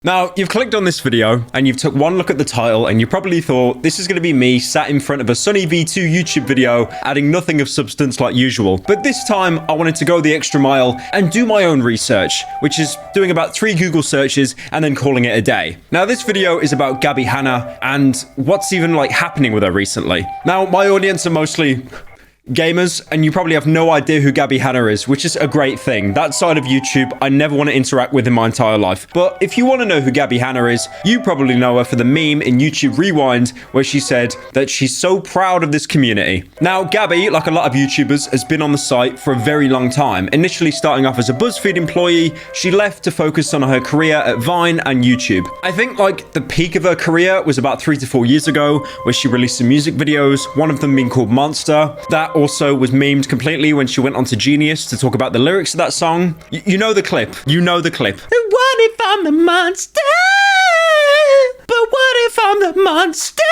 Now, you've clicked on this video and you've took one look at the title and you probably thought this is going to be me sat in front of a Sunny V2 YouTube video adding nothing of substance like usual. But this time I wanted to go the extra mile and do my own research, which is doing about 3 Google searches and then calling it a day. Now, this video is about Gabbie Hanna and what's even like happening with her recently. Now, my audience are mostly gamers, and you probably have no idea who Gabbie Hanna is, which is a great thing. That side of YouTube I never want to interact with in my entire life. But if you want to know who Gabbie Hanna is, you probably know her for the meme in YouTube Rewind where she said that she's so proud of this community. Now, Gabby, like a lot of YouTubers, has been on the site for a very long time. Initially starting off as a BuzzFeed employee, she left to focus on her career at Vine and YouTube. I think like the peak of her career was about 3 to 4 years ago, where she released some music videos, one of them being called Monster. That also was memed completely when she went onto Genius to talk about the lyrics of that song. You know the clip. You know the clip. What if I'm the monster? But what if I'm the monster?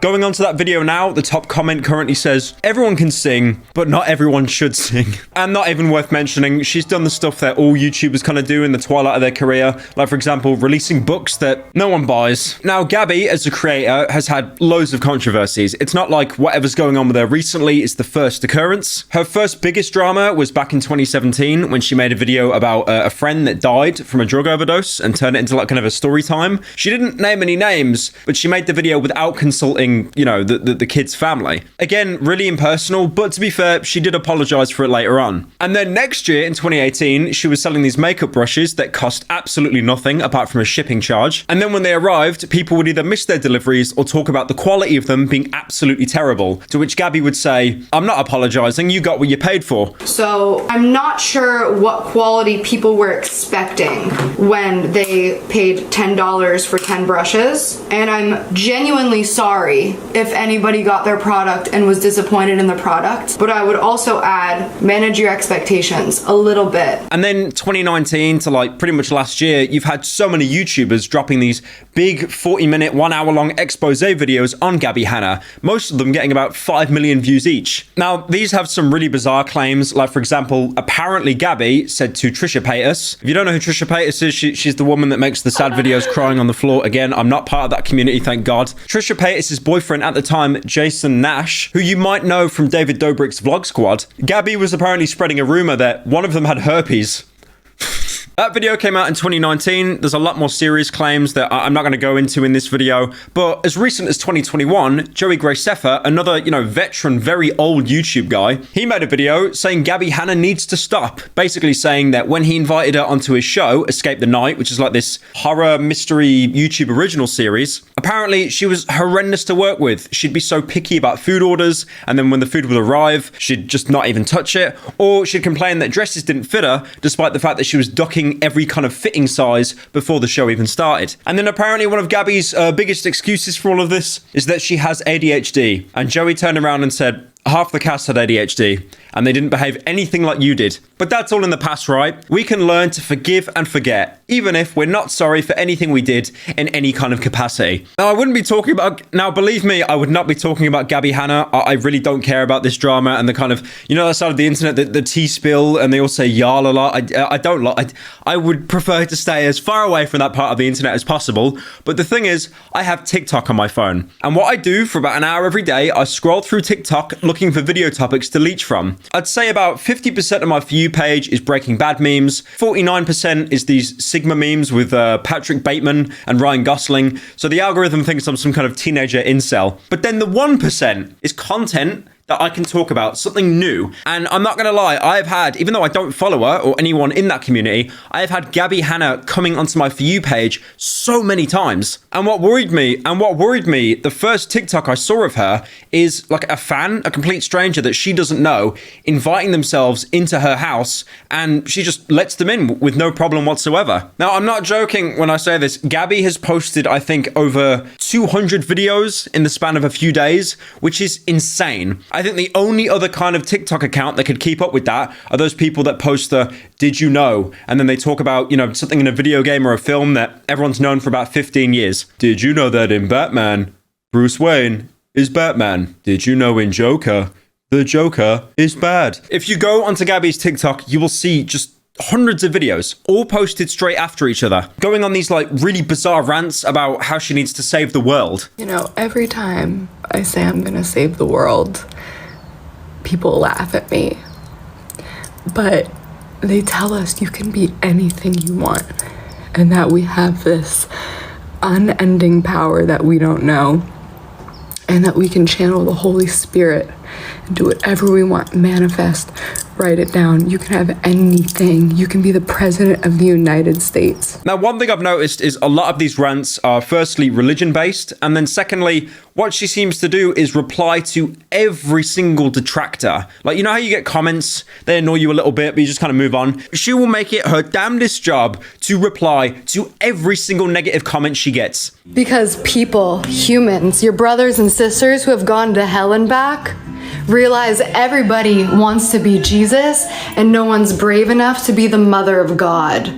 Going on to that video now, the top comment currently says, everyone can sing, but not everyone should sing. And not even worth mentioning, she's done the stuff that all YouTubers kind of do in the twilight of their career. Like, for example, releasing books that no one buys. Now, Gabby, as a creator, has had loads of controversies. It's not like whatever's going on with her recently is the first occurrence. Her first biggest drama was back in 2017 when she made a video about a friend that died from a drug overdose and turned it into like kind of a story time. She didn't name any names, but she made the video without consulting, you know, the kid's family. Again, really impersonal, but to be fair, she did apologize for it later on. And then next year in 2018, she was selling these makeup brushes that cost absolutely nothing apart from a shipping charge. And then when they arrived, people would either miss their deliveries or talk about the quality of them being absolutely terrible, to which Gabby would say, I'm not apologizing, you got what you paid for. So I'm not sure what quality people were expecting when they paid $10 for 10 brushes, and I'm genuinely sorry if anybody got their product and was disappointed in the product. But I would also add, manage your expectations a little bit. And then 2019 to like pretty much last year, you've had so many YouTubers dropping these big 40-minute, 1-hour-long expose videos on Gabbie Hanna, most of them getting about 5 million views each. Now, these have some really bizarre claims, like for example, apparently Gabby said to Trisha Paytas. If you don't know who Trisha Paytas is, she's the woman that makes the sad videos crying on the floor. Again, I'm not part of that community, thank God. Trisha Paytas' boyfriend at the time, Jason Nash, who you might know from David Dobrik's Vlog Squad, Gabby was apparently spreading a rumor that one of them had herpes. That video came out in 2019. There's a lot more serious claims that I'm not going to go into in this video. But as recent as 2021, Joey Graceffa, another, veteran, very old YouTube guy, he made a video saying Gabbie Hanna needs to stop. Basically saying that when he invited her onto his show, Escape the Night, which is like this horror mystery YouTube original series, apparently she was horrendous to work with. She'd be so picky about food orders, and then when the food would arrive, she'd just not even touch it. Or she'd complain that dresses didn't fit her, despite the fact that she was ducking every kind of fitting size before the show even started. And then apparently one of Gabby's biggest excuses for all of this is that she has ADHD. And Joey turned around and said, half the cast had ADHD, and they didn't behave anything like you did. But that's all in the past, right? We can learn to forgive and forget, even if we're not sorry for anything we did in any kind of capacity. Now, I wouldn't be talking about... Now, believe me, I would not be talking about Gabbie Hanna. I really don't care about this drama and the kind of... that side of the internet, the tea spill, and they all say y'all a lot. I don't like... I would prefer to stay as far away from that part of the internet as possible. But the thing is, I have TikTok on my phone. And what I do for about an hour every day, I scroll through TikTok looking for video topics to leech from. I'd say about 50% of my For You page is Breaking Bad memes, 49% is these Sigma memes with Patrick Bateman and Ryan Gosling, so the algorithm thinks I'm some kind of teenager incel. But then the 1% is content that I can talk about, something new. And I'm not gonna lie, I've had, even though I don't follow her or anyone in that community, I've had Gabbie Hanna coming onto my For You page so many times. And what worried me, the first TikTok I saw of her is like a fan, a complete stranger that she doesn't know, inviting themselves into her house, and she just lets them in with no problem whatsoever. Now, I'm not joking when I say this. Gabby has posted, I think, over 200 videos in the span of a few days, which is insane. I think the only other kind of TikTok account that could keep up with that are those people that post the "Did you know?" and then they talk about, something in a video game or a film that everyone's known for about 15 years. Did you know that in Batman, Bruce Wayne is Batman? Did you know in Joker, the Joker is bad? If you go onto Gabby's TikTok, you will see just hundreds of videos, all posted straight after each other, going on these like really bizarre rants about how she needs to save the world. You know, every time I say I'm gonna save the world, people laugh at me. But they tell us you can be anything you want, and that we have this unending power that we don't know, and that we can channel the Holy Spirit and do whatever we want, manifest, write it down. You can have anything. You can be the president of the United States. Now, one thing I've noticed is a lot of these rants are firstly religion-based, and then secondly, what she seems to do is reply to every single detractor. Like, you know how you get comments, they annoy you a little bit, but you just kind of move on? She will make it her damnedest job to reply to every single negative comment she gets. Because people, humans, your brothers and sisters who have gone to hell and back, realize everybody wants to be Jesus and no one's brave enough to be the mother of God,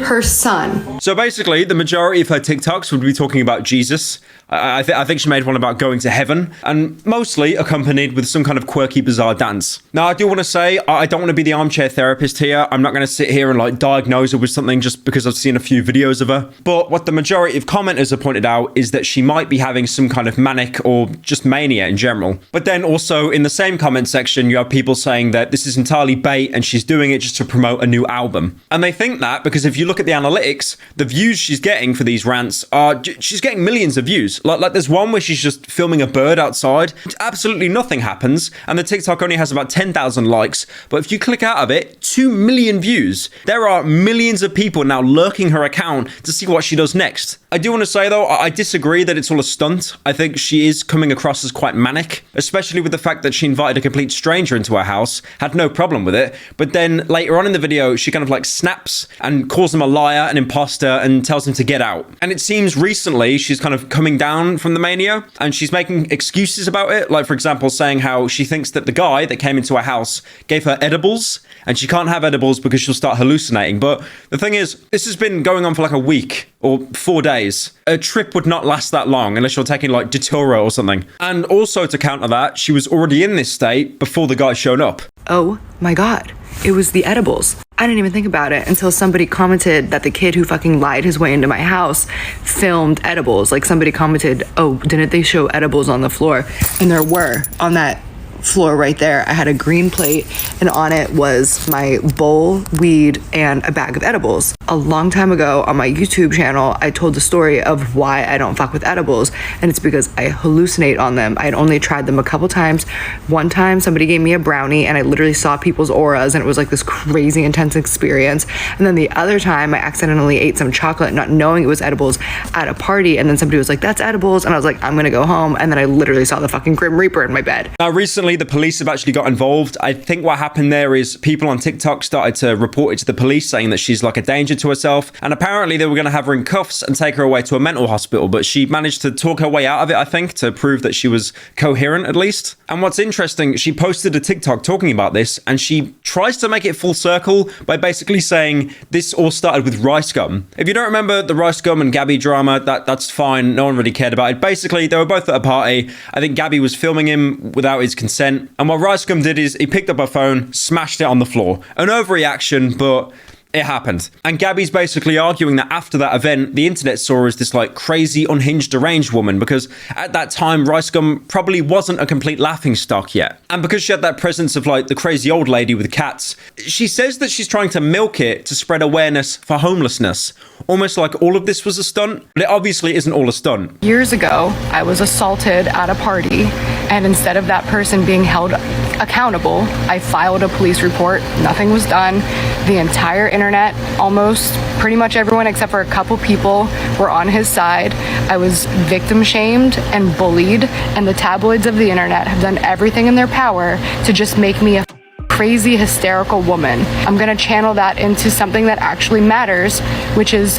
her son. So basically, the majority of her TikToks would be talking about Jesus. I think she made one about going to heaven, and mostly accompanied with some kind of quirky, bizarre dance. Now, I do want to say, I don't want to be the armchair therapist here. I'm not going to sit here and like diagnose her with something just because I've seen a few videos of her. But what the majority of commenters have pointed out is that she might be having some kind of manic or just mania in general. But then also in the same comment section, you have people saying that this is entirely bait and she's doing it just to promote a new album. And they think that because if you look at the analytics, the views she's getting for these rants are, she's getting millions of views. Like there's one where she's just filming a bird outside. Absolutely nothing happens. And the TikTok only has about 10,000 likes. But if you click out of it, 2 million views. There are millions of people now lurking her account to see what she does next. I do want to say though, I disagree that it's all a stunt. I think she is coming across as quite manic, especially with the fact that she invited a complete stranger into her house, had no problem with it. But then later on in the video, she kind of like snaps and calls him a liar, an imposter, and tells him to get out. And it seems recently she's kind of coming down from the mania and she's making excuses about it. Like for example, saying how she thinks that the guy that came into her house gave her edibles and she can't have edibles because she'll start hallucinating. But the thing is, this has been going on for like a week or 4 days. A trip would not last that long unless you're taking like Datura or something. And also to counter that, she was already in this state before the guy showed up. Oh my God, it was the edibles. I didn't even think about it until somebody commented that the kid who fucking lied his way into my house filmed edibles. Like somebody commented, oh, didn't they show edibles on the floor? And there were on that floor right there. I had a green plate and on it was my bowl, weed, and a bag of edibles. A long time ago on my YouTube channel, I told the story of why I don't fuck with edibles, and it's because I hallucinate on them. I had only tried them a couple times. One time somebody gave me a brownie and I literally saw people's auras and it was like this crazy intense experience. And then the other time I accidentally ate some chocolate not knowing it was edibles at a party, and then somebody was like, that's edibles, and I was like, I'm gonna go home, and then I literally saw the fucking Grim Reaper in my bed. Now recently the police have actually got involved. I think what happened there is people on TikTok started to report it to the police, saying that she's like a danger to herself, and apparently they were going to have her in cuffs and take her away to a mental hospital, but she managed to talk her way out of it, I think, to prove that she was coherent at least. And what's interesting, she posted a TikTok talking about this, and she tries to make it full circle by basically saying this all started with Rice Gum. If you don't remember the Rice Gum and Gabby drama, that's fine, no one really cared about it. Basically they were both at a party. I think Gabby was filming him without his consent, and what Rice Gum did is he picked up her phone, smashed it on the floor. An overreaction, but it happened. And Gabby's basically arguing that after that event, the internet saw her as this like crazy, unhinged, deranged woman, because at that time, Rice Gum probably wasn't a complete laughingstock yet. And because she had that presence of like the crazy old lady with cats, she says that she's trying to milk it to spread awareness for homelessness. Almost like all of this was a stunt, but it obviously isn't all a stunt. Years ago, I was assaulted at a party, and instead of that person being held accountable, I filed a police report. Nothing was done. The entire internet, almost pretty much everyone except for a couple people, were on his side. I was victim shamed and bullied, and the tabloids of the internet have done everything in their power to just make me a crazy, hysterical woman. I'm gonna channel that into something that actually matters, which is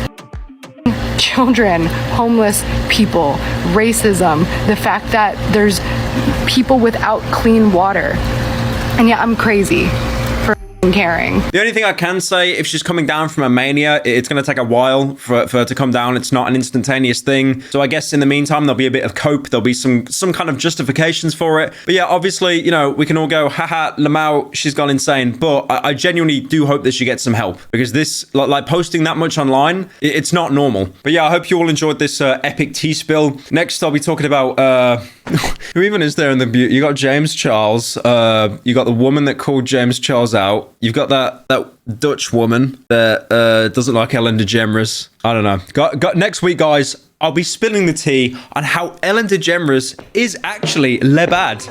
children, homeless people, racism, the fact that there's people without clean water. And yeah, I'm crazy for caring. The only thing I can say, if she's coming down from a Mania, it's going to take a while for her to come down. It's not an instantaneous thing. So I guess in the meantime, there'll be a bit of cope. There'll be some kind of justifications for it. But yeah, obviously, you know, we can all go, haha, Lamau, she's gone insane. But I genuinely do hope that she gets some help, because this, like posting that much online, it's not normal. But yeah, I hope you all enjoyed this epic tea spill. Next, I'll be talking about, who even is there in the beauty? You got James Charles. You got the woman that called James Charles out. You've got that Dutch woman that doesn't like Ellen DeGeneres. I don't know. Next week, guys, I'll be spilling the tea on how Ellen DeGeneres is actually le bad.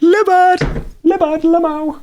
Le bad, Lamau.